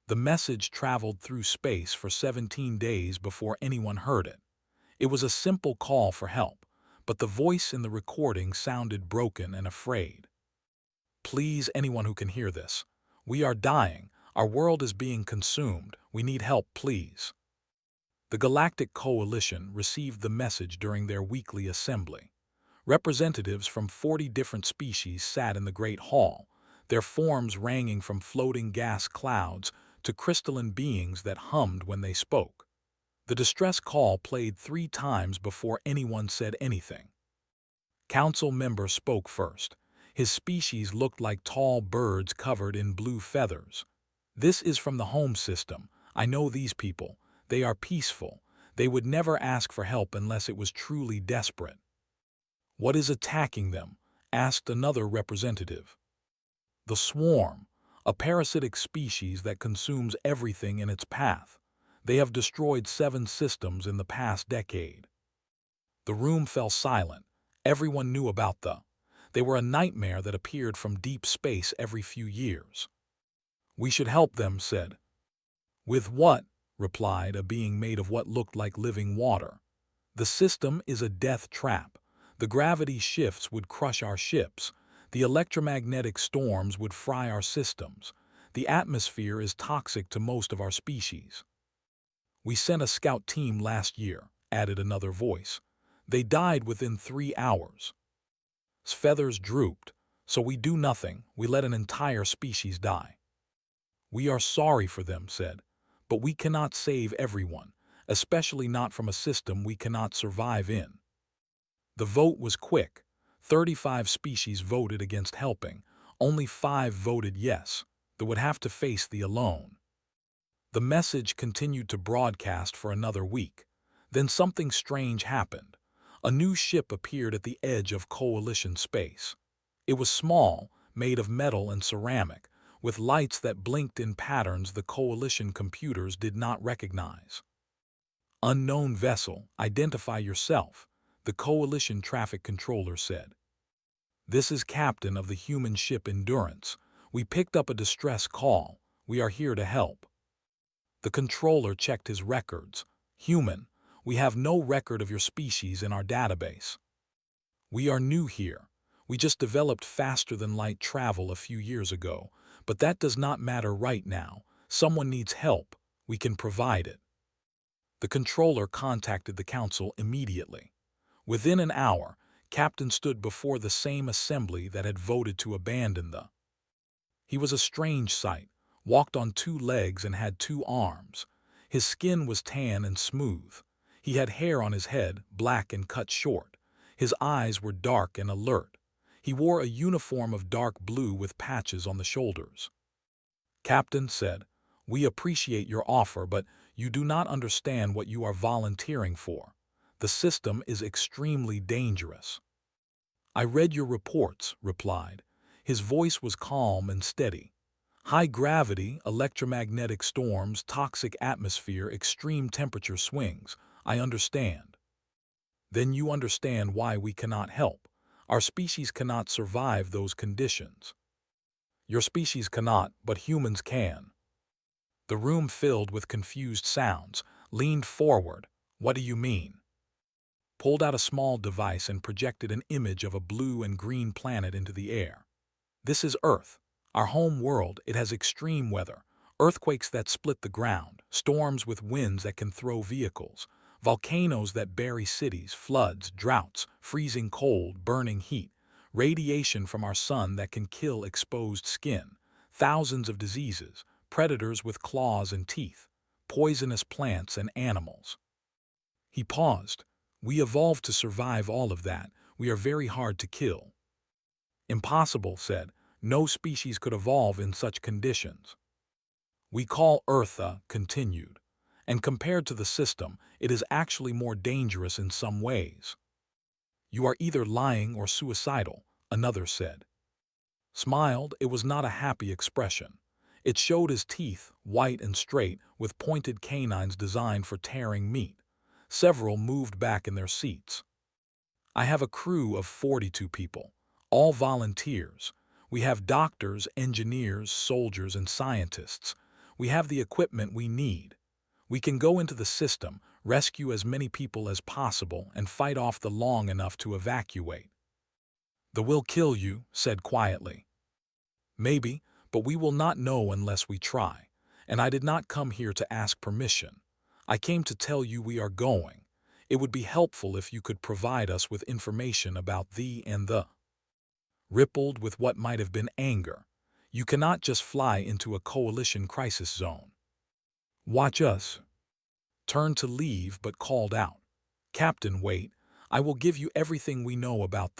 The message traveled through space for 17 days before anyone heard it. It was a simple call for help, but the voice in the recording sounded broken and afraid. "Please, anyone who can hear this. We are dying. Our world is being consumed. We need help, please." The Galactic Coalition received the message during their weekly assembly. Representatives from 40 different species sat in the Great Hall, their forms ranging from floating gas clouds to crystalline beings that hummed when they spoke. The distress call played 3 times before anyone said anything. Council member spoke first. His species looked like tall birds covered in blue feathers. "This is from the home system. I know these people. They are peaceful. They would never ask for help unless it was truly desperate." "What is attacking them?" asked another representative. "The swarm, a parasitic species that consumes everything in its path. They have destroyed 7 systems in the past decade." The room fell silent. Everyone knew about They were a nightmare that appeared from deep space every few years. "We should help them," said. "With what?" replied a being made of what looked like living water. "The system is a death trap. The gravity shifts would crush our ships. The electromagnetic storms would fry our systems. The atmosphere is toxic to most of our species." "We sent a scout team last year," added another voice. "They died within 3 hours." Feathers drooped. "So we do nothing. We let an entire species die." "We are sorry for them," said, "but we cannot save everyone, especially not from a system we cannot survive in." The vote was quick. 35 species voted against helping. Only 5 voted yes. They would have to face the alone. The message continued to broadcast for another week. Then something strange happened. A new ship appeared at the edge of Coalition space. It was small, made of metal and ceramic, with lights that blinked in patterns the Coalition computers did not recognize. "Unknown vessel, identify yourself," the Coalition traffic controller said. "This is captain of the human ship Endurance. We picked up a distress call. We are here to help." The controller checked his records. "Human, we have no record of your species in our database. We are new here. We just developed faster-than-light travel a few years ago, but that does not matter right now. Someone needs help. We can provide it." The controller contacted the council immediately. Within an hour, Captain stood before the same assembly that had voted to abandon the. He was a strange sight, walked on 2 legs and had 2 arms. His skin was tan and smooth. He had hair on his head, black and cut short. His eyes were dark and alert. He wore a uniform of dark blue with patches on the shoulders. "Captain," said, "we appreciate your offer, but you do not understand what you are volunteering for. The system is extremely dangerous." "I read your reports," replied. His voice was calm and steady. "High gravity, electromagnetic storms, toxic atmosphere, extreme temperature swings. I understand." "Then you understand why we cannot help. Our species cannot survive those conditions." "Your species cannot, but humans can." The room filled with confused sounds, leaned forward. "What do you mean?" Pulled out a small device and projected an image of a blue and green planet into the air. "This is Earth. Our home world. It has extreme weather, earthquakes that split the ground, storms with winds that can throw vehicles, volcanoes that bury cities, floods, droughts, freezing cold, burning heat, radiation from our sun that can kill exposed skin, thousands of diseases, predators with claws and teeth, poisonous plants and animals." He paused. "We evolved to survive all of that. We are very hard to kill." "Impossible," said. "No species could evolve in such conditions." "We call Earth continued. And compared to the system, it is actually more dangerous in some ways." "You are either lying or suicidal," another said. Smiled. It was not a happy expression. It showed his teeth, white and straight, with pointed canines designed for tearing meat. Several moved back in their seats. "I have a crew of 42 people, all volunteers. We have doctors, engineers, soldiers, and scientists. We have the equipment we need. We can go into the system, rescue as many people as possible, and fight off the long enough to evacuate. The will kill you, said quietly. Maybe, but we will not know unless we try. And I did not come here to ask permission. I came to tell you we are going. It would be helpful if you could provide us with information about thee and the. Rippled with what might have been anger. You cannot just fly into a coalition crisis zone. Watch us. Turned to leave but called out. Captain, wait. I will give you everything we know about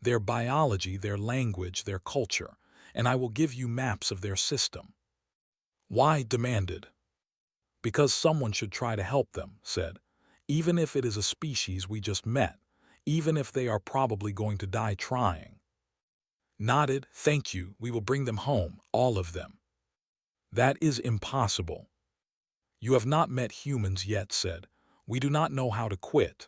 their biology, their language, their culture, and I will give you maps of their system. Why? Demanded. Because someone should try to help them, said. Even if it is a species we just met, even if they are probably going to die trying. Nodded. Thank you, we will bring them home, all of them. That is impossible. You have not met humans yet, said. We do not know how to quit.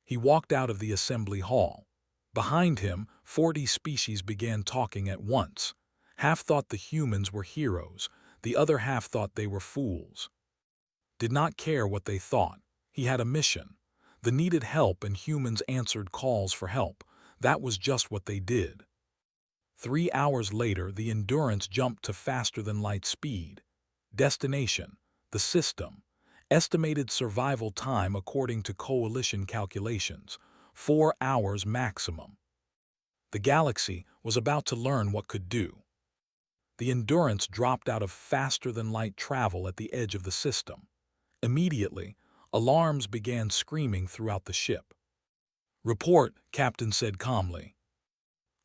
He walked out of the assembly hall. Behind him, 40 species began talking at once. Half thought the humans were heroes, the other half thought they were fools. Did not care what they thought. He had a mission. The needed help, and humans answered calls for help. That was just what they did. 3 hours later, the Endurance jumped to faster-than-light speed. Destination: the system. Estimated survival time according to coalition calculations: 4 hours maximum. The galaxy was about to learn what could do. The Endurance dropped out of faster-than-light travel at the edge of the system. Immediately, alarms began screaming throughout the ship. Report, Captain said calmly.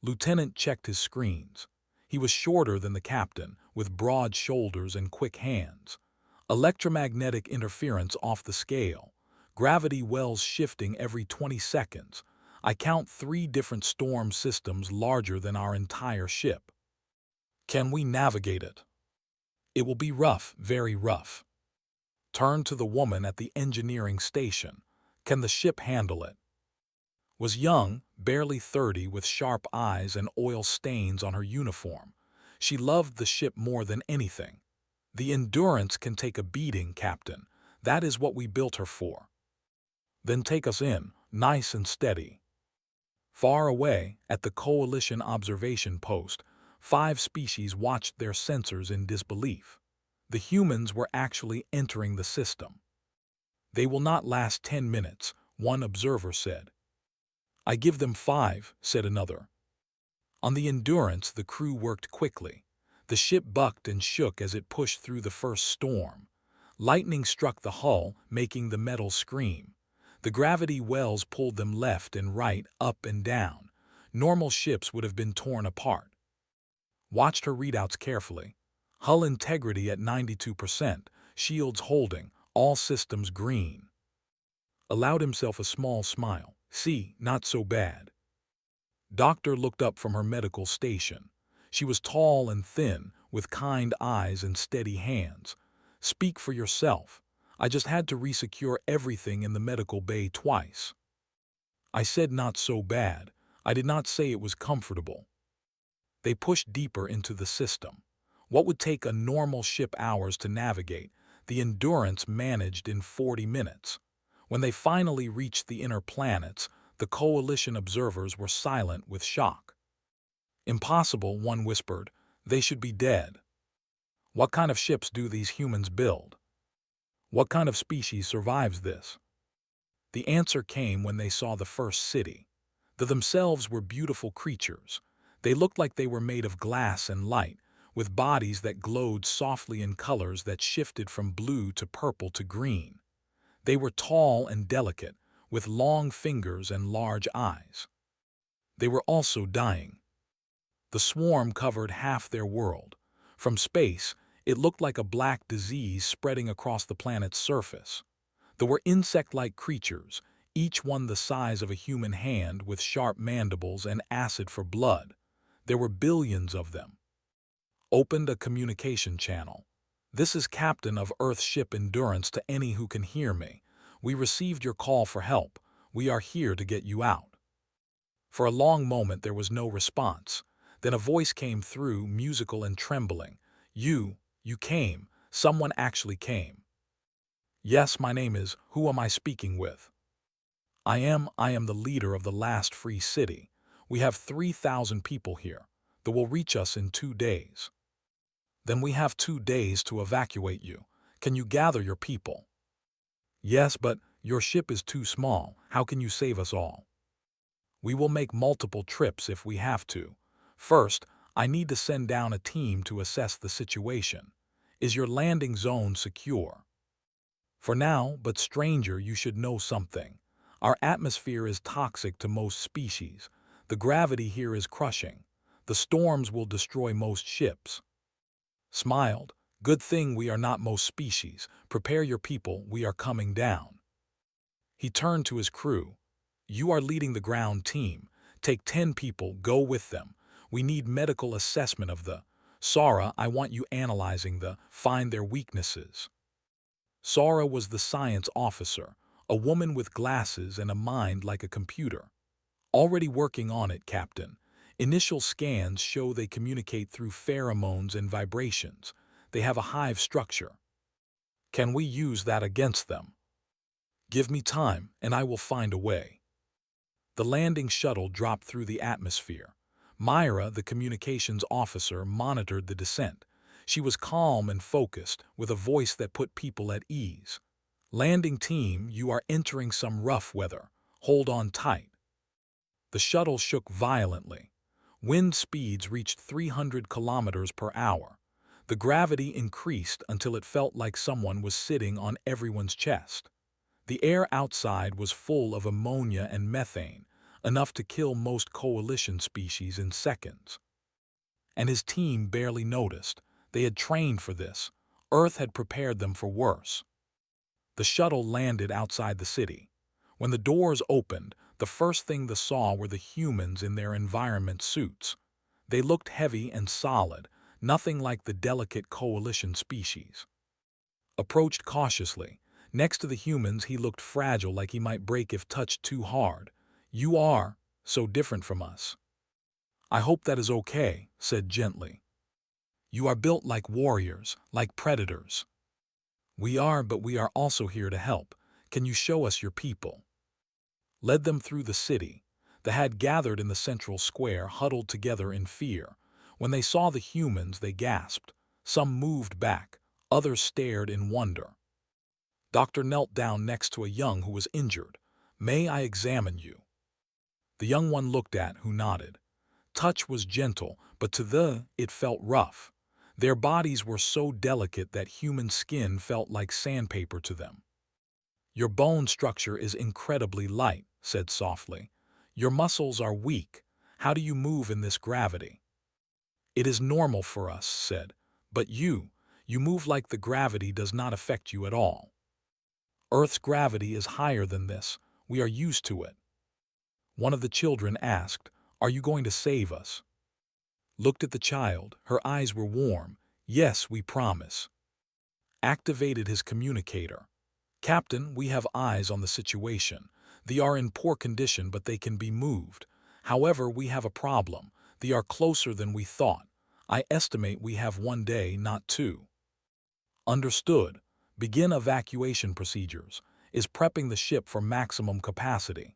Lieutenant checked his screens. He was shorter than the captain, with broad shoulders and quick hands. Electromagnetic interference off the scale. Gravity wells shifting every 20 seconds. I count 3 different storm systems larger than our entire ship. Can we navigate it? It will be rough, very rough. Turned to the woman at the engineering station. Can the ship handle it? Was young, barely 30, with sharp eyes and oil stains on her uniform. She loved the ship more than anything. The Endurance can take a beating, Captain. That is what we built her for. Then take us in, nice and steady. Far away, at the Coalition observation post, 5 species watched their sensors in disbelief. The humans were actually entering the system. They will not last 10 minutes, one observer said. I give them 5, said another. On the Endurance, the crew worked quickly. The ship bucked and shook as it pushed through the first storm. Lightning struck the hull, making the metal scream. The gravity wells pulled them left and right, up and down. Normal ships would have been torn apart. Watched her readouts carefully. Hull integrity at 92%, shields holding, all systems green. Allowed himself a small smile. See, not so bad. Doctor looked up from her medical station. She was tall and thin, with kind eyes and steady hands. Speak for yourself. I just had to resecure everything in the medical bay twice. I said not so bad. I did not say it was comfortable. They pushed deeper into the system. What would take a normal ship hours to navigate, the Endurance managed in 40 minutes. When they finally reached the inner planets, the Coalition observers were silent with shock. Impossible, one whispered. They should be dead. What kind of ships do these humans build? What kind of species survives this? The answer came when they saw the first city. They themselves were beautiful creatures. They looked like they were made of glass and light, with bodies that glowed softly in colors that shifted from blue to purple to green. They were tall and delicate, with long fingers and large eyes. They were also dying. The swarm covered half their world. From space, it looked like a black disease spreading across the planet's surface. There were insect-like creatures, each one the size of a human hand with sharp mandibles and acid for blood. There were billions of them. Opened a communication channel. This is Captain of Earth Ship Endurance to any who can hear me. We received your call for help. We are here to get you out. For a long moment there was no response. Then a voice came through, musical and trembling. You came. Someone actually came. Yes, my name is, who am I speaking with? I am the leader of the last free city. We have 3,000 people here. They will reach us in 2 days. Then we have 2 days to evacuate you. Can you gather your people? Yes, but your ship is too small. How can you save us all? We will make multiple trips if we have to. First, I need to send down a team to assess the situation. Is your landing zone secure? For now, but stranger, you should know something. Our atmosphere is toxic to most species. The gravity here is crushing. The storms will destroy most ships. Smiled. Good thing we are not most species. Prepare your people, we are coming down. He turned to his crew. You are leading the ground team. Take 10 people, go with them. We need medical assessment of the. Sara, I want you analyzing the, find their weaknesses. Sara was the science officer, a woman with glasses and a mind like a computer. Already working on it, Captain. Initial scans show they communicate through pheromones and vibrations. They have a hive structure. Can we use that against them? Give me time, and I will find a way. The landing shuttle dropped through the atmosphere. Myra, the communications officer, monitored the descent. She was calm and focused, with a voice that put people at ease. Landing team, you are entering some rough weather. Hold on tight. The shuttle shook violently. Wind speeds reached 300 kilometers per hour. The gravity increased until it felt like someone was sitting on everyone's chest. The air outside was full of ammonia and methane, enough to kill most coalition species in seconds. And his team barely noticed. They had trained for this. Earth had prepared them for worse. The shuttle landed outside the city. When the doors opened, the first thing they saw were the humans in their environment suits. They looked heavy and solid, nothing like the delicate coalition species. Approached cautiously. Next to the humans, he looked fragile, like he might break if touched too hard. You are so different from us. I hope that is okay, said gently. You are built like warriors, like predators. We are, but we are also here to help. Can you show us your people? Led them through the city. They had gathered in the central square, huddled together in fear. When they saw the humans, they gasped. Some moved back, others stared in wonder. Doctor knelt down next to a young who was injured. May I examine you? The young one looked at, who nodded. Touch was gentle, but it felt rough. Their bodies were so delicate that human skin felt like sandpaper to them. Your bone structure is incredibly light, said softly. Your muscles are weak. How do you move in this gravity? It is normal for us, said. But you move like the gravity does not affect you at all. Earth's gravity is higher than this. We are used to it. One of the children asked, Are you going to save us? Looked at the child. Her eyes were warm. Yes, we promise. Activated his communicator. Captain, we have eyes on the situation. They are in poor condition, but they can be moved. However, we have a problem. They are closer than we thought. I estimate we have 1 day, not 2. Understood. Begin evacuation procedures. Is prepping the ship for maximum capacity.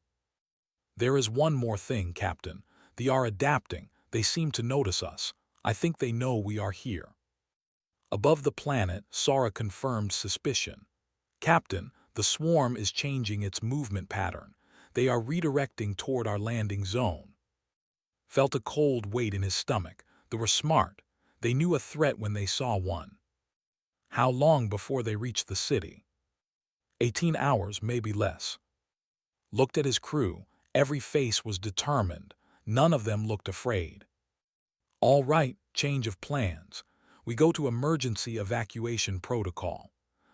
There is one more thing, Captain. They are adapting. They seem to notice us. I think they know we are here. Above the planet, Sara confirmed suspicion. Captain, the swarm is changing its movement pattern. They are redirecting toward our landing zone. Felt a cold weight in his stomach. They were smart. They knew a threat when they saw one. How long before they reached the city? 18 hours, maybe less. Looked at his crew. Every face was determined. None of them looked afraid. All right, change of plans. We go to emergency evacuation protocol.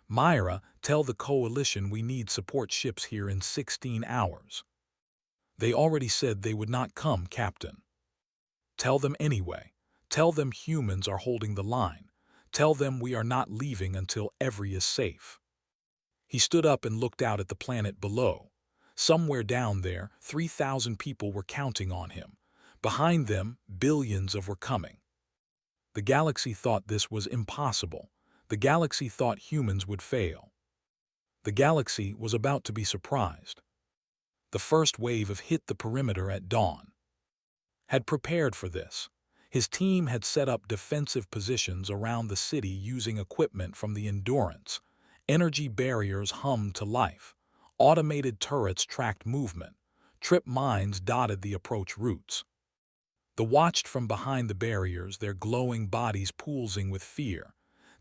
Myra, tell the coalition we need support ships here in 16 hours. They already said they would not come, Captain. Tell them anyway. Tell them humans are holding the line. Tell them we are not leaving until every is safe. He stood up and looked out at the planet below. Somewhere down there, 3,000 people were counting on him. Behind them, billions were coming. The galaxy thought this was impossible. The galaxy thought humans would fail. The galaxy was about to be surprised. The first wave of hit the perimeter at dawn. Had prepared for this. His team had set up defensive positions around the city using equipment from the Endurance. Energy barriers hummed to life. Automated turrets tracked movement. Trip mines dotted the approach routes. They watched from behind the barriers, their glowing bodies pulsing with fear.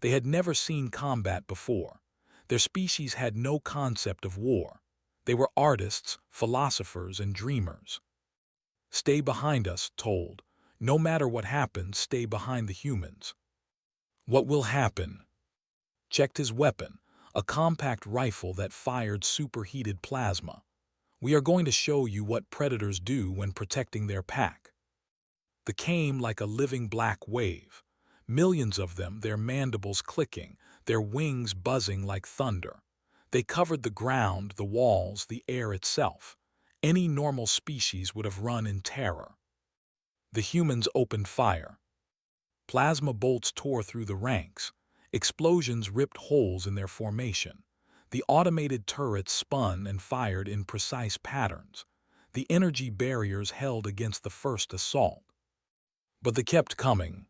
They had never seen combat before. Their species had no concept of war. They were artists, philosophers, and dreamers. Stay behind us, told. No matter what happens, stay behind the humans. What will happen? Checked his weapon, a compact rifle that fired superheated plasma. We are going to show you what predators do when protecting their pack. They came like a living black wave. Millions of them, their mandibles clicking, their wings buzzing like thunder. They covered the ground, the walls, the air itself. Any normal species would have run in terror. The humans opened fire. Plasma bolts tore through the ranks. Explosions ripped holes in their formation. The automated turrets spun and fired in precise patterns. The energy barriers held against the first assault. But they kept coming.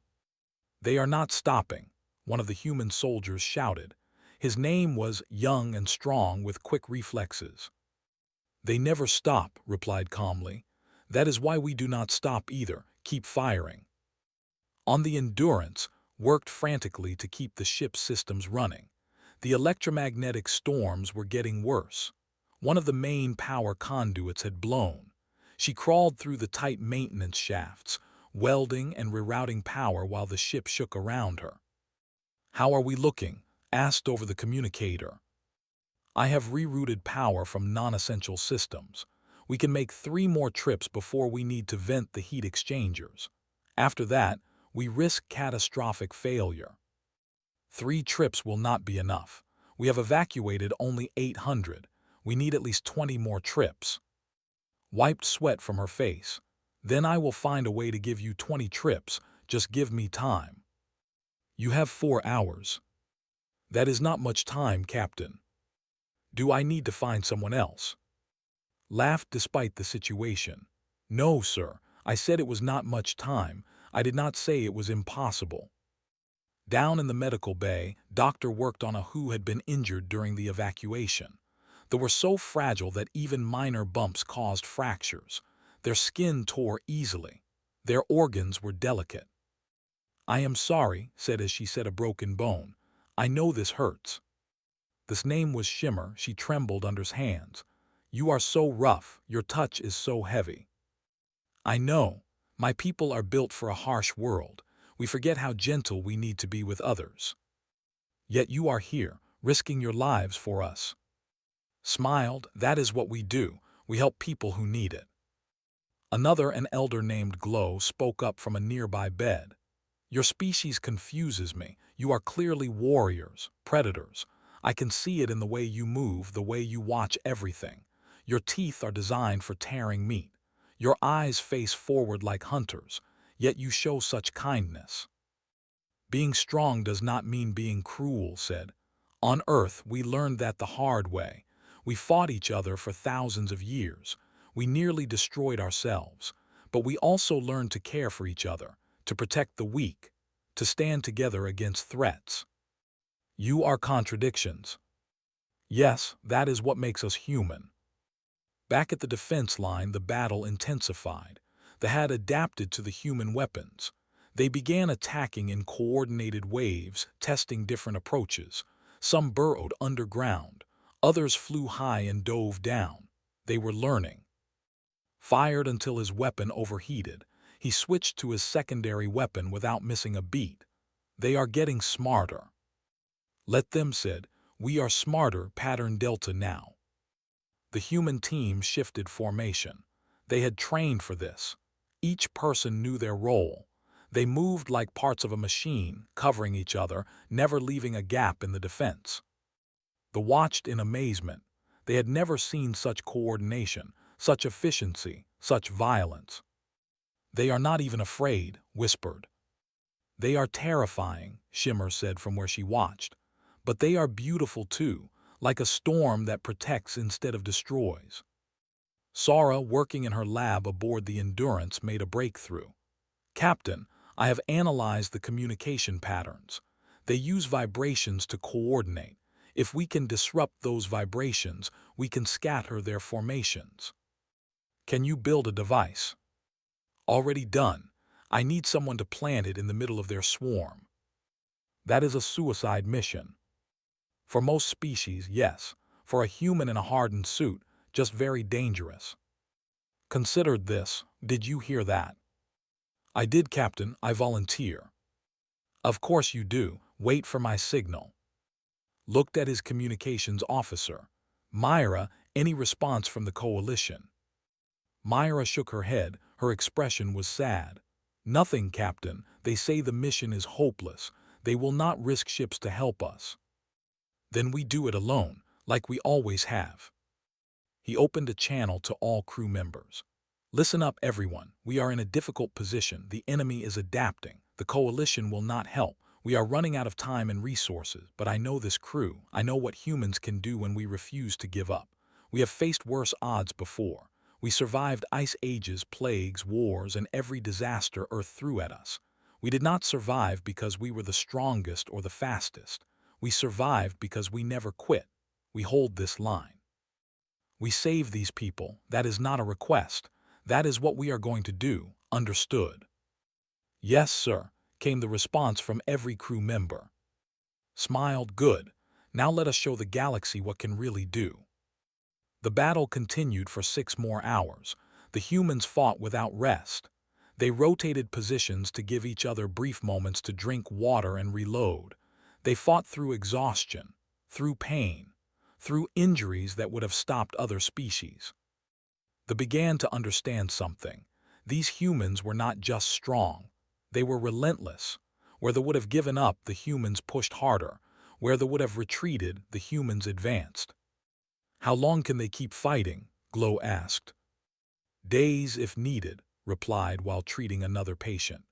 They are not stopping, one of the human soldiers shouted. His name was young and strong with quick reflexes. They never stop, replied calmly. That is why we do not stop either. Keep firing. On the Endurance, worked frantically to keep the ship's systems running. The electromagnetic storms were getting worse. One of the main power conduits had blown. She crawled through the tight maintenance shafts, welding and rerouting power while the ship shook around her. How are we looking? Asked over the communicator. I have rerouted power from non-essential systems. We can make 3 more trips before we need to vent the heat exchangers. After that, we risk catastrophic failure. 3 trips will not be enough. We have evacuated only 800. We need at least 20 more trips. Wiped sweat from her face. Then I will find a way to give you 20 trips. Just give me time. You have 4 hours. That is not much time, Captain. Do I need to find someone else? Laughed despite the situation. No, sir. I said it was not much time. I did not say it was impossible. Down in the medical bay, doctor worked on a who had been injured during the evacuation. They were so fragile that even minor bumps caused fractures. Their skin tore easily. Their organs were delicate. I am sorry, said as she said a broken bone. I know this hurts. This name was Shimmer. She trembled under his hands. You are so rough. Your touch is so heavy. I know. My people are built for a harsh world. We forget how gentle we need to be with others. Yet you are here, risking your lives for us. Smiled, that is what we do. We help people who need it. Another, an elder named Glow, spoke up from a nearby bed. Your species confuses me. You are clearly warriors, predators. I can see it in the way you move, the way you watch everything. Your teeth are designed for tearing meat. Your eyes face forward like hunters, yet you show such kindness. Being strong does not mean being cruel, said. On Earth, we learned that the hard way. We fought each other for thousands of years. We nearly destroyed ourselves, but we also learned to care for each other, to protect the weak, to stand together against threats. You are contradictions. Yes, that is what makes us human. Back at the defense line, the battle intensified. They had adapted to the human weapons. They began attacking in coordinated waves, testing different approaches. Some burrowed underground. Others flew high and dove down. They were learning. Fired until his weapon overheated. He switched to his secondary weapon without missing a beat. They are getting smarter. Let them, said. We are smarter, pattern Delta now. The human team shifted formation. They had trained for this. Each person knew their role. They moved like parts of a machine, covering each other, never leaving a gap in the defense. They watched in amazement. They had never seen such coordination, such efficiency, such violence. They are not even afraid, whispered. They are terrifying, Shimmer said from where she watched. But they are beautiful too, like a storm that protects instead of destroys. Sara, working in her lab aboard the Endurance, made a breakthrough. Captain, I have analyzed the communication patterns. They use vibrations to coordinate. If we can disrupt those vibrations, we can scatter their formations. Can you build a device? Already done. I need someone to plant it in the middle of their swarm. That is a suicide mission. For most species, yes. For a human in a hardened suit, just very dangerous. Considered this. Did you hear that? I did, Captain. I volunteer. Of course you do. Wait for my signal. Looked at his communications officer. Myra, any response from the coalition? Myra shook her head. Her expression was sad. Nothing, Captain. They say the mission is hopeless. They will not risk ships to help us. Then we do it alone, like we always have. He opened a channel to all crew members. Listen up, everyone. We are in a difficult position. The enemy is adapting. The coalition will not help. We are running out of time and resources, but I know this crew. I know what humans can do when we refuse to give up. We have faced worse odds before. We survived ice ages, plagues, wars, and every disaster Earth threw at us. We did not survive because we were the strongest or the fastest. We survived because we never quit. We hold this line. We save these people. That is not a request. That is what we are going to do. Understood? Yes, sir, came the response from every crew member. Smiled. Good. Now let us show the galaxy what can really do. The battle continued for 6 more hours. The humans fought without rest. They rotated positions to give each other brief moments to drink water and reload. They fought through exhaustion, through pain, through injuries that would have stopped other species. They began to understand something. These humans were not just strong. They were relentless. Where they would have given up, the humans pushed harder. Where they would have retreated, the humans advanced. How long can they keep fighting? Glow asked. Days if needed, replied while treating another patient.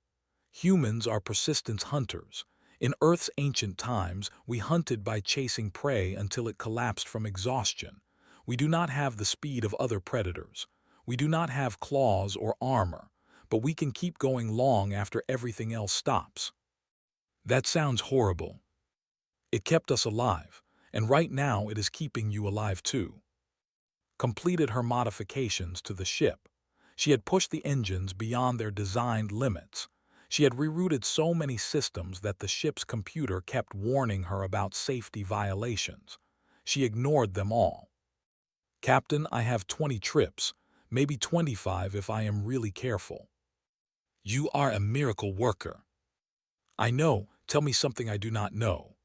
Humans are persistence hunters. In Earth's ancient times, we hunted by chasing prey until it collapsed from exhaustion. We do not have the speed of other predators. We do not have claws or armor, but we can keep going long after everything else stops. That sounds horrible. It kept us alive, and right now it is keeping you alive too. Completed her modifications to the ship. She had pushed the engines beyond their designed limits. She had rerouted so many systems that the ship's computer kept warning her about safety violations. She ignored them all. Captain, I have 20 trips, maybe 25 if I am really careful. You are a miracle worker. I know. Tell me something I do not know.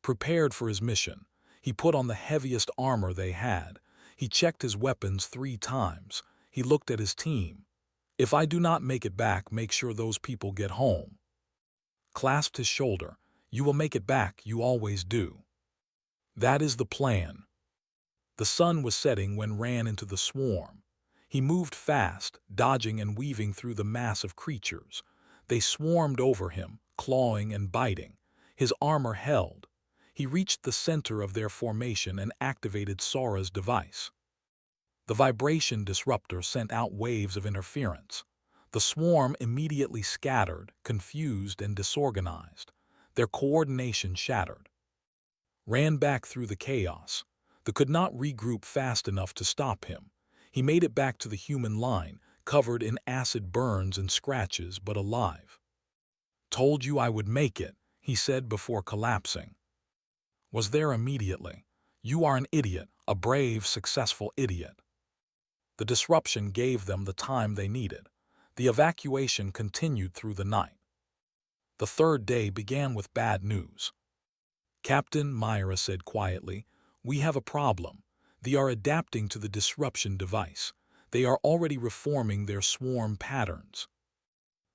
Prepared for his mission, he put on the heaviest armor they had. He checked his weapons 3 times. He looked at his team. If I do not make it back, make sure those people get home. Clasped his shoulder. You will make it back, you always do. That is the plan. The sun was setting when ran into the swarm. He moved fast, dodging and weaving through the mass of creatures. They swarmed over him, clawing and biting. His armor held. He reached the center of their formation and activated Sora's device. The vibration disruptor sent out waves of interference. The swarm immediately scattered, confused and disorganized. Their coordination shattered. Ran back through the chaos. They could not regroup fast enough to stop him. He made it back to the human line, covered in acid burns and scratches, but alive. Told you I would make it, he said before collapsing. Was there immediately. You are an idiot, a brave, successful idiot. The disruption gave them the time they needed. The evacuation continued through the night. The 3rd day began with bad news. Captain, Myra said quietly, we have a problem. They are adapting to the disruption device. They are already reforming their swarm patterns.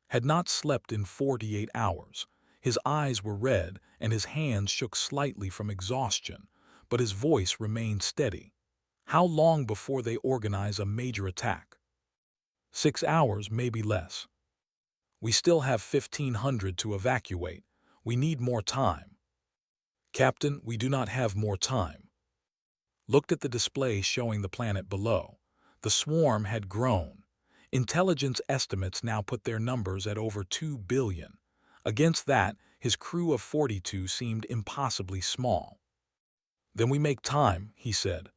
Had not slept in 48 hours. His eyes were red and his hands shook slightly from exhaustion, but his voice remained steady. How long before they organize a major attack? 6 hours, maybe less. We still have 1,500 to evacuate. We need more time. Captain, we do not have more time. Looked at the display showing the planet below. The swarm had grown. Intelligence estimates now put their numbers at over 2 billion. Against that, his crew of 42 seemed impossibly small. Then we make time, he said.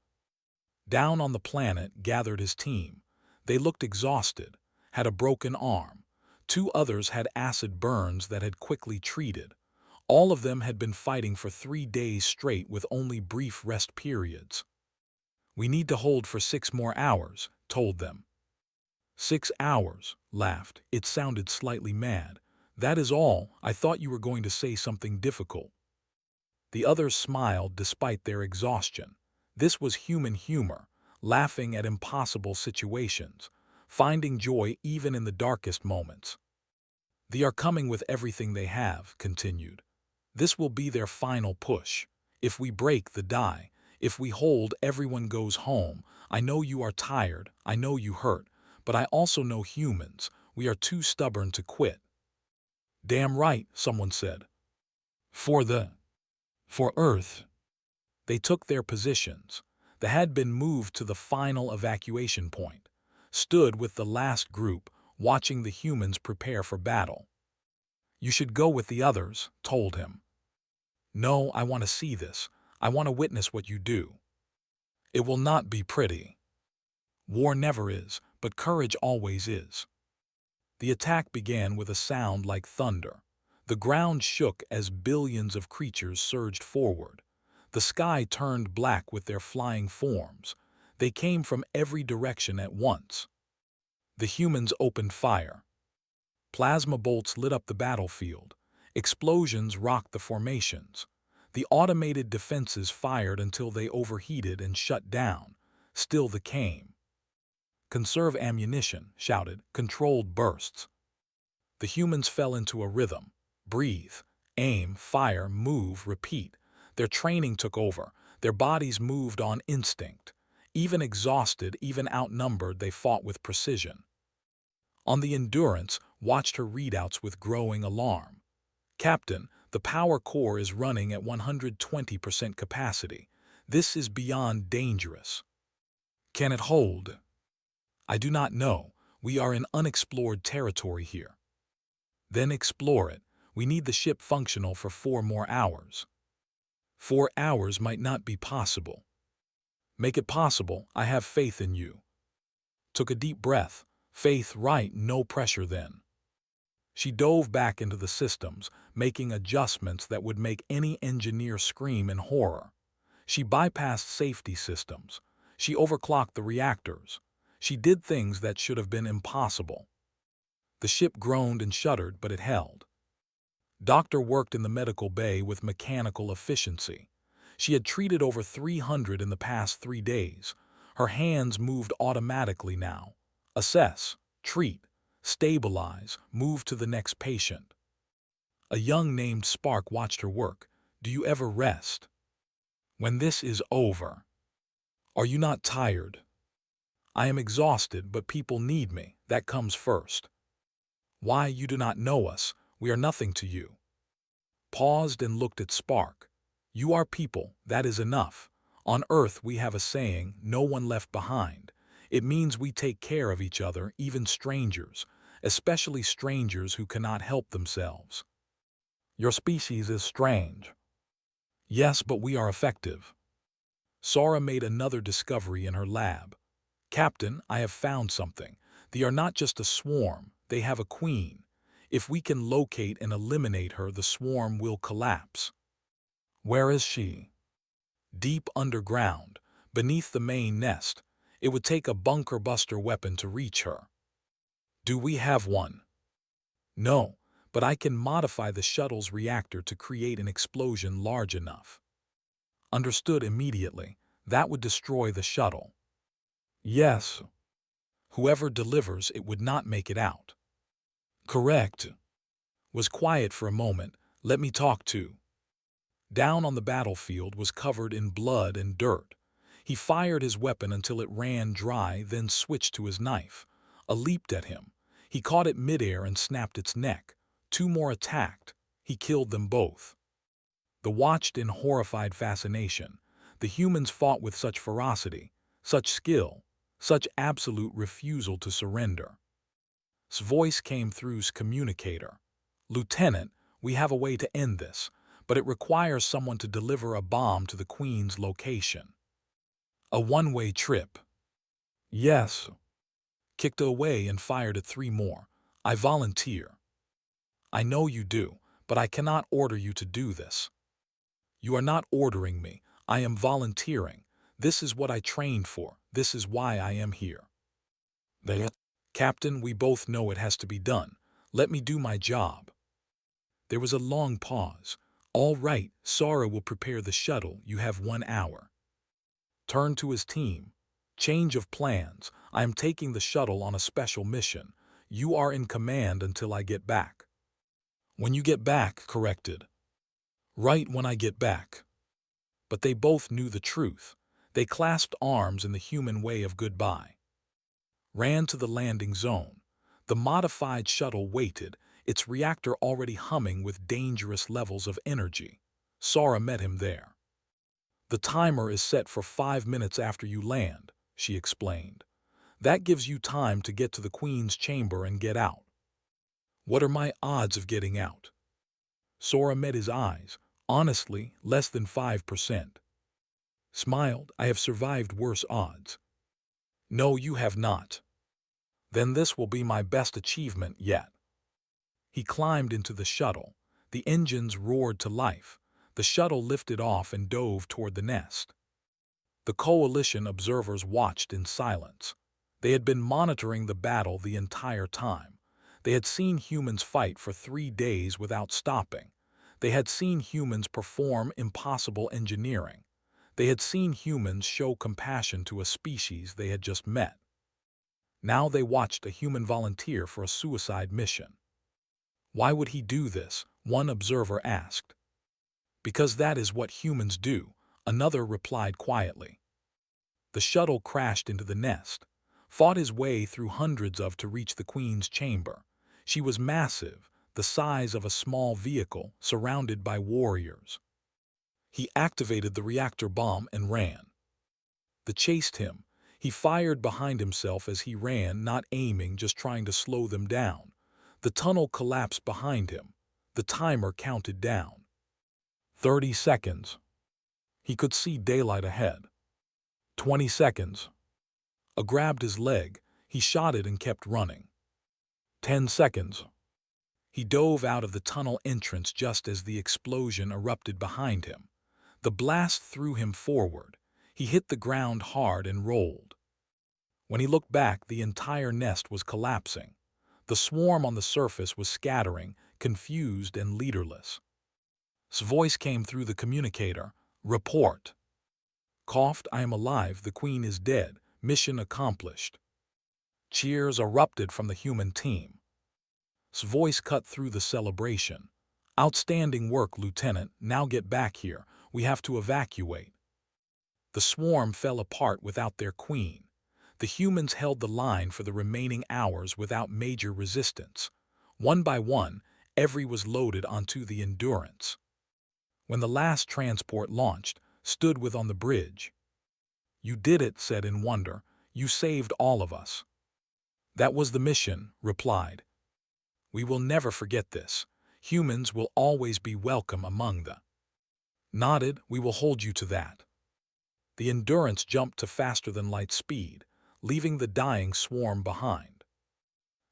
Down on the planet gathered his team. They looked exhausted, had a broken arm. 2 others had acid burns that had quickly treated. All of them had been fighting for 3 days straight with only brief rest periods. We need to hold for 6 more hours, told them. 6 hours, laughed. It sounded slightly mad. That is all. I thought you were going to say something difficult. The others smiled despite their exhaustion. This was human humor, laughing at impossible situations, finding joy even in the darkest moments. They are coming with everything they have, continued. This will be their final push. If we break the die, if we hold, everyone goes home. I know you are tired, I know you hurt, but I also know humans. We are too stubborn to quit. Damn right, someone said. For Earth. They took their positions. They had been moved to the final evacuation point, stood with the last group, watching the humans prepare for battle. You should go with the others, told him. No, I want to see this. I want to witness what you do. It will not be pretty. War never is, but courage always is. The attack began with a sound like thunder. The ground shook as billions of creatures surged forward. The sky turned black with their flying forms. They came from every direction at once. The humans opened fire. Plasma bolts lit up the battlefield. Explosions rocked the formations. The automated defenses fired until they overheated and shut down. Still they came. Conserve ammunition, shouted, controlled bursts. The humans fell into a rhythm. Breathe, aim, fire, move, repeat. Their training took over. Their bodies moved on instinct. Even exhausted, even outnumbered, they fought with precision. On the Endurance, watched her readouts with growing alarm. Captain, the power core is running at 120% capacity. This is beyond dangerous. Can it hold? I do not know. We are in unexplored territory here. Then explore it. We need the ship functional for 4 more hours. 4 hours might not be possible. Make it possible. I have faith in you. Took a deep breath. Faith, right, no pressure then. She dove back into the systems, making adjustments that would make any engineer scream in horror. She bypassed safety systems. She overclocked the reactors. She did things that should have been impossible. The ship groaned and shuddered, but it held. Doctor worked in the medical bay with mechanical efficiency. She had treated over 300 in the past 3 days. Her hands moved automatically now. Assess, treat, stabilize, move to the next patient. A young named Spark watched her work. Do you ever rest? When this is over. Are you not tired? I am exhausted, but people need me. That comes first. Why, you do not know us. We are nothing to you. Paused and looked at Spark. You are people, that is enough. On Earth we have a saying, no one left behind. It means we take care of each other, even strangers, especially strangers who cannot help themselves. Your species is strange. Yes, but we are effective. Sora made another discovery in her lab. Captain, I have found something. They are not just a swarm, they have a queen. If we can locate and eliminate her, the swarm will collapse. Where is she? Deep underground, beneath the main nest. It would take a bunker buster weapon to reach her. Do we have one? No, but I can modify the shuttle's reactor to create an explosion large enough. Understood immediately. That would destroy the shuttle. Yes. Whoever delivers it would not make it out. Correct. Was quiet for a moment. Let me talk to. Down on the battlefield was covered in blood and dirt. He fired his weapon until it ran dry, then switched to his knife. A leaped at him. He caught it midair and snapped its neck. Two more attacked. He killed them both. The watched in horrified fascination. The humans fought with such ferocity, such skill, such absolute refusal to surrender. His voice came through's communicator. "Lieutenant, we have a way to end this, but it requires someone to deliver a bomb to the Queen's location." "A one-way trip." "Yes." Kicked away and fired at 3 more. "I volunteer." "I know you do, but I cannot order you to do this." "You are not ordering me. I am volunteering. This is what I trained for. This is why I am here." "Captain, we both know it has to be done. Let me do my job." There was a long pause. "All right, Sara will prepare the shuttle. You have 1 hour." Turned to his team. "Change of plans. I am taking the shuttle on a special mission. You are in command until I get back." "When you get back," corrected. "Right when I get back." But they both knew the truth. They clasped arms in the human way of goodbye. Ran to the landing zone. The modified shuttle waited, its reactor already humming with dangerous levels of energy. Sara met him there. "The timer is set for 5 minutes after you land," she explained. "That gives you time to get to the Queen's chamber and get out." "What are my odds of getting out?" Sara met his eyes. "Honestly, less than 5%. Smiled. "I have survived worse odds." "No, you have not." "Then this will be my best achievement yet." He climbed into the shuttle. The engines roared to life. The shuttle lifted off and dove toward the nest. The coalition observers watched in silence. They had been monitoring the battle the entire time. They had seen humans fight for 3 days without stopping. They had seen humans perform impossible engineering. They had seen humans show compassion to a species they had just met. Now they watched a human volunteer for a suicide mission. "Why would he do this?" one observer asked. "Because that is what humans do," another replied quietly. The shuttle crashed into the nest, fought his way through hundreds of to reach the Queen's chamber. She was massive, the size of a small vehicle, surrounded by warriors. He activated the reactor bomb and ran. They chased him. He fired behind himself as he ran, not aiming, just trying to slow them down. The tunnel collapsed behind him. The timer counted down. 30 seconds. He could see daylight ahead. 20 seconds. Grabbed his leg. He shot it and kept running. 10 seconds. He dove out of the tunnel entrance just as the explosion erupted behind him. The blast threw him forward. He hit the ground hard and rolled. When he looked back, the entire nest was collapsing. The swarm on the surface was scattering, confused and leaderless. His voice came through the communicator. "Report." Coughed. "I am alive. The Queen is dead. Mission accomplished." Cheers erupted from the human team. His voice cut through the celebration. "Outstanding work, Lieutenant. Now get back here. We have to evacuate." The swarm fell apart without their queen. The humans held the line for the remaining hours without major resistance. One by one, every was loaded onto the Endurance. When the last transport launched, stood with on the bridge. "You did it," said in wonder. "You saved all of us." "That was the mission," replied. "We will never forget this. Humans will always be welcome among the." Nodded. "We will hold you to that." The Endurance jumped to faster-than-light speed, leaving the dying swarm behind.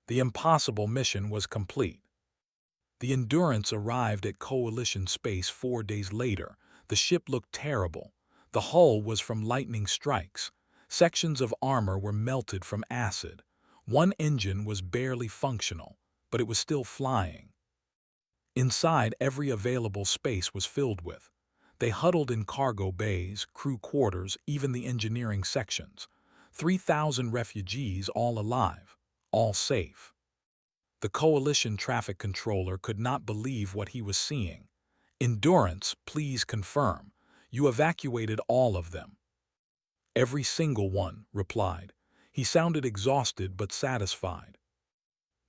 The impossible mission was complete. The Endurance arrived at Coalition space 4 days later. The ship looked terrible. The hull was from lightning strikes. Sections of armor were melted from acid. One engine was barely functional, but it was still flying. Inside, every available space was filled with. They huddled in cargo bays, crew quarters, even the engineering sections. 3,000 refugees, all alive, all safe. The Coalition traffic controller could not believe what he was seeing. "Endurance, please confirm. You evacuated all of them." "Every single one," replied. He sounded exhausted but satisfied.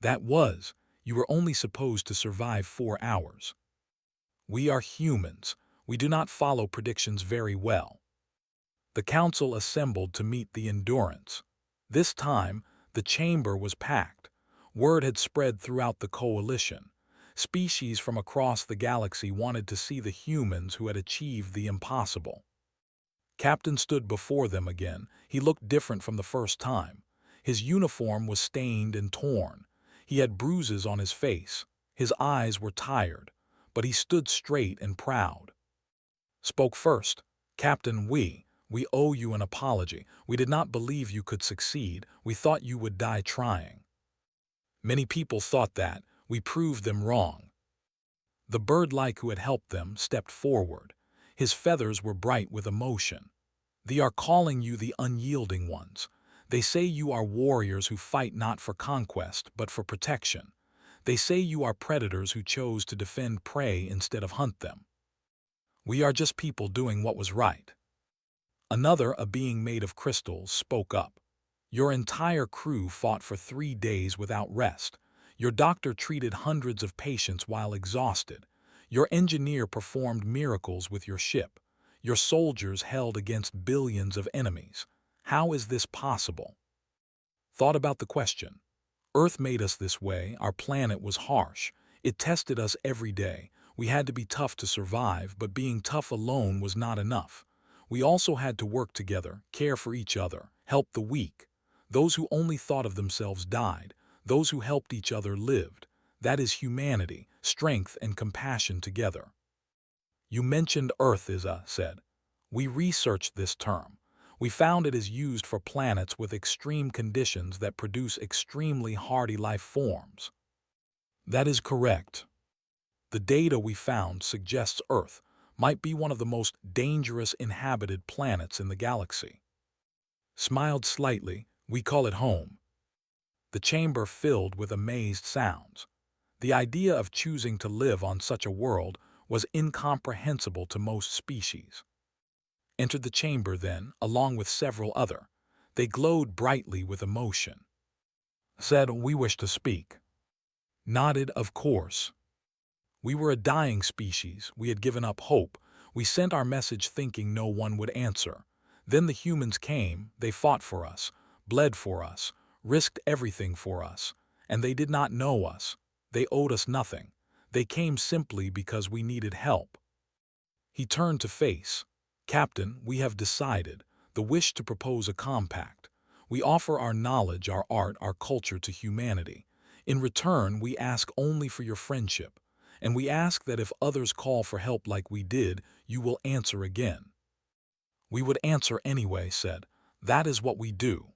That was, you were only supposed to survive 4 hours. We are humans. We do not follow predictions very well. The council assembled to meet the endurance. This time, the chamber was packed. Word had spread throughout the coalition. Species from across the galaxy wanted to see the humans who had achieved the impossible. Captain stood before them again. He looked different from the first time. His uniform was stained and torn. He had bruises on his face. His eyes were tired, but he stood straight and proud. Spoke first. Captain, we owe you an apology. We did not believe you could succeed. We thought you would die trying. Many people thought that. We proved them wrong. The bird-like who had helped them stepped forward. His feathers were bright with emotion. They are calling you the unyielding ones. They say you are warriors who fight not for conquest, but for protection. They say you are predators who chose to defend prey instead of hunt them. We are just people doing what was right. Another, a being made of crystals, spoke up. Your entire crew fought for 3 days without rest. Your doctor treated hundreds of patients while exhausted. Your engineer performed miracles with your ship. Your soldiers held against billions of enemies. How is this possible? Thought about the question. Earth made us this way. Our planet was harsh. It tested us every day. We had to be tough to survive, but being tough alone was not enough. We also had to work together, care for each other, help the weak. Those who only thought of themselves died. Those who helped each other lived. That is humanity, strength and compassion together. You mentioned Earth said. We researched this term. We found it is used for planets with extreme conditions that produce extremely hardy life forms. That is correct. The data we found suggests Earth might be one of the most dangerous inhabited planets in the galaxy. Smiled slightly, we call it home. The chamber filled with amazed sounds. The idea of choosing to live on such a world was incomprehensible to most species. Entered the chamber then, along with several other. They glowed brightly with emotion. Said, we wish to speak. Nodded, of course. We were a dying species. We had given up hope. We sent our message thinking no one would answer. Then the humans came. They fought for us, bled for us, risked everything for us. And they did not know us. They owed us nothing. They came simply because we needed help. He turned to face. Captain, we have decided, the wish to propose a compact. We offer our knowledge, our art, our culture to humanity. In return, we ask only for your friendship. And we ask that if others call for help like we did, you will answer again. We would answer anyway, said. That is what we do.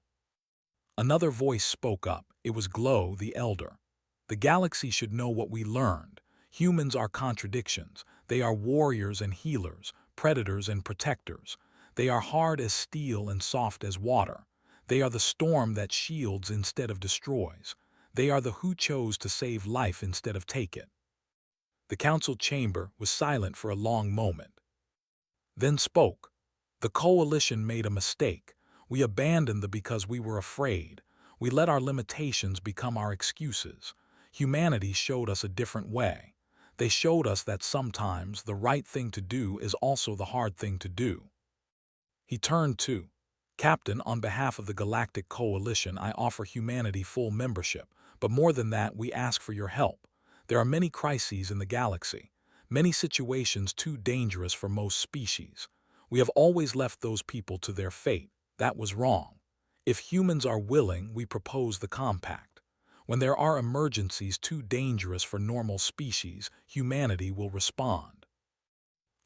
Another voice spoke up. It was Glow, the elder. The galaxy should know what we learned. Humans are contradictions. They are warriors and healers, predators and protectors. They are hard as steel and soft as water. They are the storm that shields instead of destroys. They are the who chose to save life instead of take it. The council chamber was silent for a long moment. Then spoke. The coalition made a mistake. We abandoned them because we were afraid. We let our limitations become our excuses. Humanity showed us a different way. They showed us that sometimes the right thing to do is also the hard thing to do. He turned to, Captain, on behalf of the Galactic Coalition, I offer humanity full membership, but more than that, we ask for your help. There are many crises in the galaxy, many situations too dangerous for most species. We have always left those people to their fate. That was wrong. If humans are willing, we propose the compact. When there are emergencies too dangerous for normal species, humanity will respond.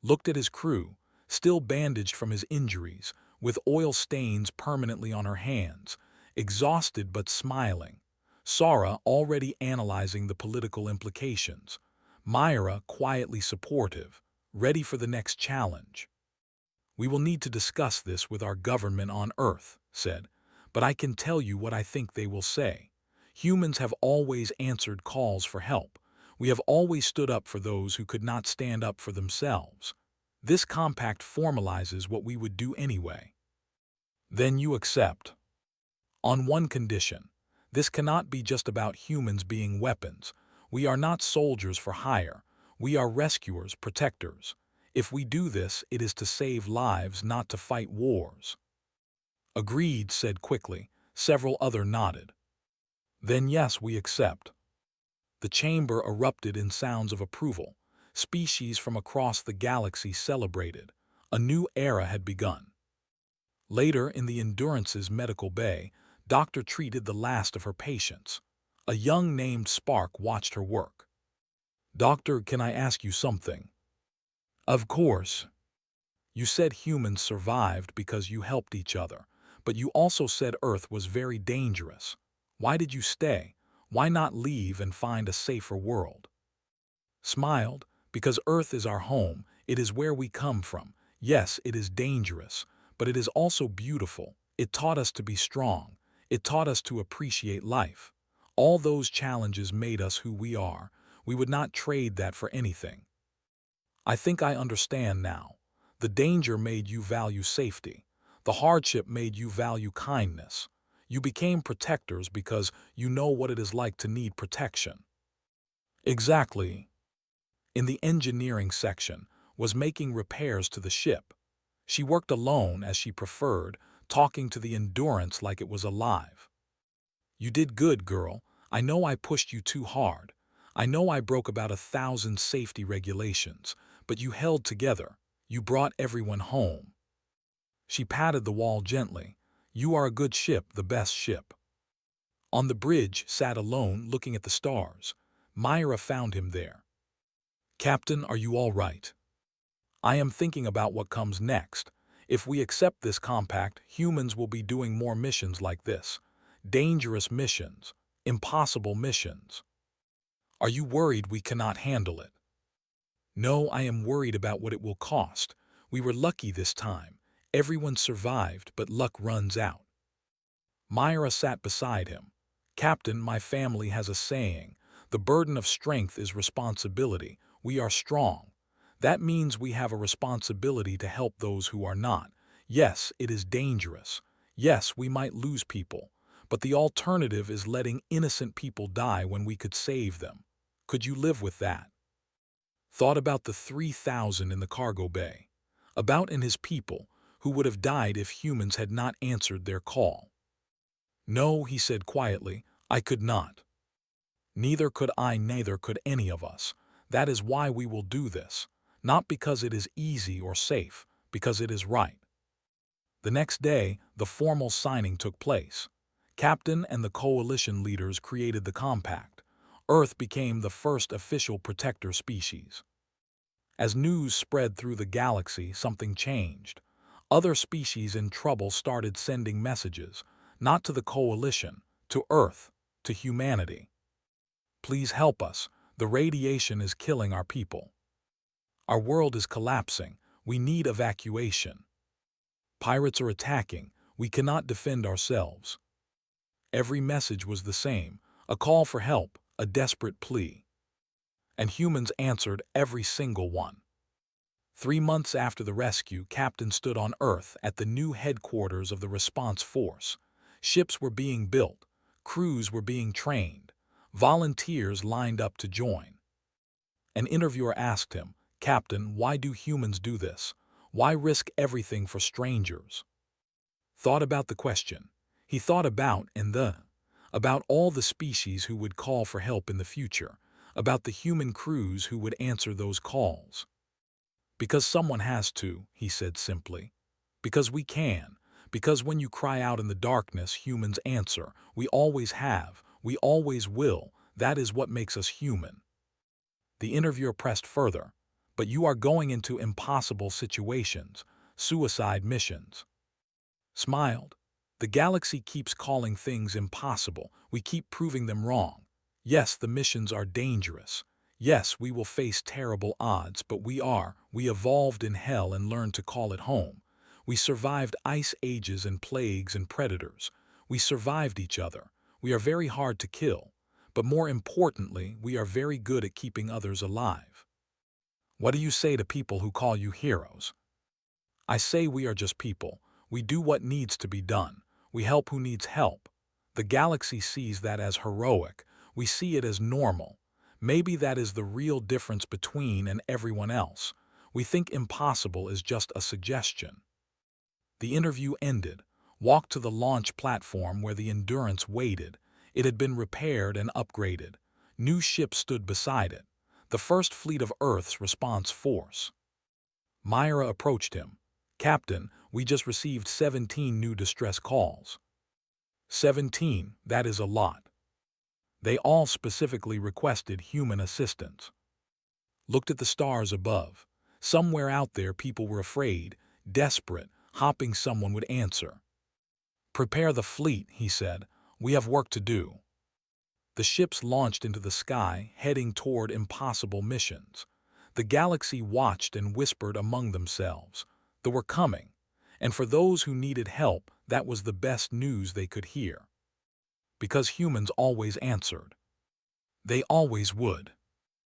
Looked at his crew, still bandaged from his injuries, with oil stains permanently on her hands, exhausted but smiling. Sara already analyzing the political implications. Myra quietly supportive, ready for the next challenge. We will need to discuss this with our government on Earth, said, but I can tell you what I think they will say. Humans have always answered calls for help. We have always stood up for those who could not stand up for themselves. This compact formalizes what we would do anyway. Then you accept. On one condition, This cannot be just about humans being weapons. We are not soldiers for hire. We are rescuers, protectors. If we do this, it is to save lives, not to fight wars." "Agreed," said quickly. Several other nodded. "Then yes, we accept." The chamber erupted in sounds of approval. Species from across the galaxy celebrated. A new era had begun. Later, in the Endurance's medical bay, Doctor treated the last of her patients. A young named Spark watched her work. "Doctor, can I ask you something?" "Of course." "You said humans survived because you helped each other, but you also said Earth was very dangerous. Why did you stay? Why not leave and find a safer world?" Smiled, "Because Earth is our home, it is where we come from. Yes, it is dangerous, but it is also beautiful. It taught us to be strong. It taught us to appreciate life. All those challenges made us who we are. We would not trade that for anything." "I think I understand now. The danger made you value safety. The hardship made you value kindness. You became protectors because you know what it is like to need protection." "Exactly." In the engineering section, was making repairs to the ship. She worked alone as she preferred, talking to the Endurance like it was alive. "You did good, girl. I know I pushed you too hard. I know I broke about 1,000 safety regulations, but you held together. You brought everyone home." She patted the wall gently. "You are a good ship, the best ship." On the bridge, sat alone, looking at the stars. Myra found him there. "Captain, are you all right?" "I am thinking about what comes next. If we accept this compact, humans will be doing more missions like this. Dangerous missions. Impossible missions." "Are you worried we cannot handle it?" "No, I am worried about what it will cost. We were lucky this time. Everyone survived, but luck runs out." Myra sat beside him. "Captain, my family has a saying. The burden of strength is responsibility. We are strong. That means we have a responsibility to help those who are not. Yes, it is dangerous. Yes, we might lose people. But the alternative is letting innocent people die when we could save them. Could you live with that?" Thought about the 3,000 in the cargo bay. About and his people, who would have died if humans had not answered their call. "No," he said quietly, "I could not. Neither could I, neither could any of us. That is why we will do this. Not because it is easy or safe, because it is right." The next day, the formal signing took place. Captain and the coalition leaders created the compact. Earth became the first official protector species. As news spread through the galaxy, something changed. Other species in trouble started sending messages, not to the coalition, to Earth, to humanity. "Please help us. The radiation is killing our people. Our world is collapsing. We need evacuation. Pirates are attacking. We cannot defend ourselves." Every message was the same, a call for help, a desperate plea. And humans answered every single one. 3 months after the rescue, Captain stood on Earth at the new headquarters of the response force. Ships were being built. Crews were being trained. Volunteers lined up to join. An interviewer asked him, "Captain, why do humans do this? Why risk everything for strangers?" Thought about the question. He thought about all the species who would call for help in the future, about the human crews who would answer those calls. "Because someone has to," he said simply. "Because we can. Because when you cry out in the darkness, humans answer. We always have. We always will. That is what makes us human." The interviewer pressed further. "But you are going into impossible situations, suicide missions." Smiled. "The galaxy keeps calling things impossible. We keep proving them wrong. Yes, the missions are dangerous. Yes, we will face terrible odds, but we evolved in hell and learned to call it home. We survived ice ages and plagues and predators. We survived each other. We are very hard to kill. But more importantly, we are very good at keeping others alive." "What do you say to people who call you heroes?" "I say we are just people. We do what needs to be done. We help who needs help. The galaxy sees that as heroic, we see it as normal. Maybe that is the real difference between and everyone else. We think impossible is just a suggestion. The interview ended. Walked to the launch platform where the Endurance waited. It had been repaired and upgraded. New ships stood beside it. The first fleet of Earth's response force. Myra approached him. "Captain, we just received 17 new distress calls." 17, that is a lot. They all specifically requested human assistance. Looked at the stars above. Somewhere out there people were afraid, desperate, hoping someone would answer. "Prepare the fleet," he said. "We have work to do." The ships launched into the sky, heading toward impossible missions. The galaxy watched and whispered among themselves. They were coming, and for those who needed help, that was the best news they could hear. Because humans always answered. They always would.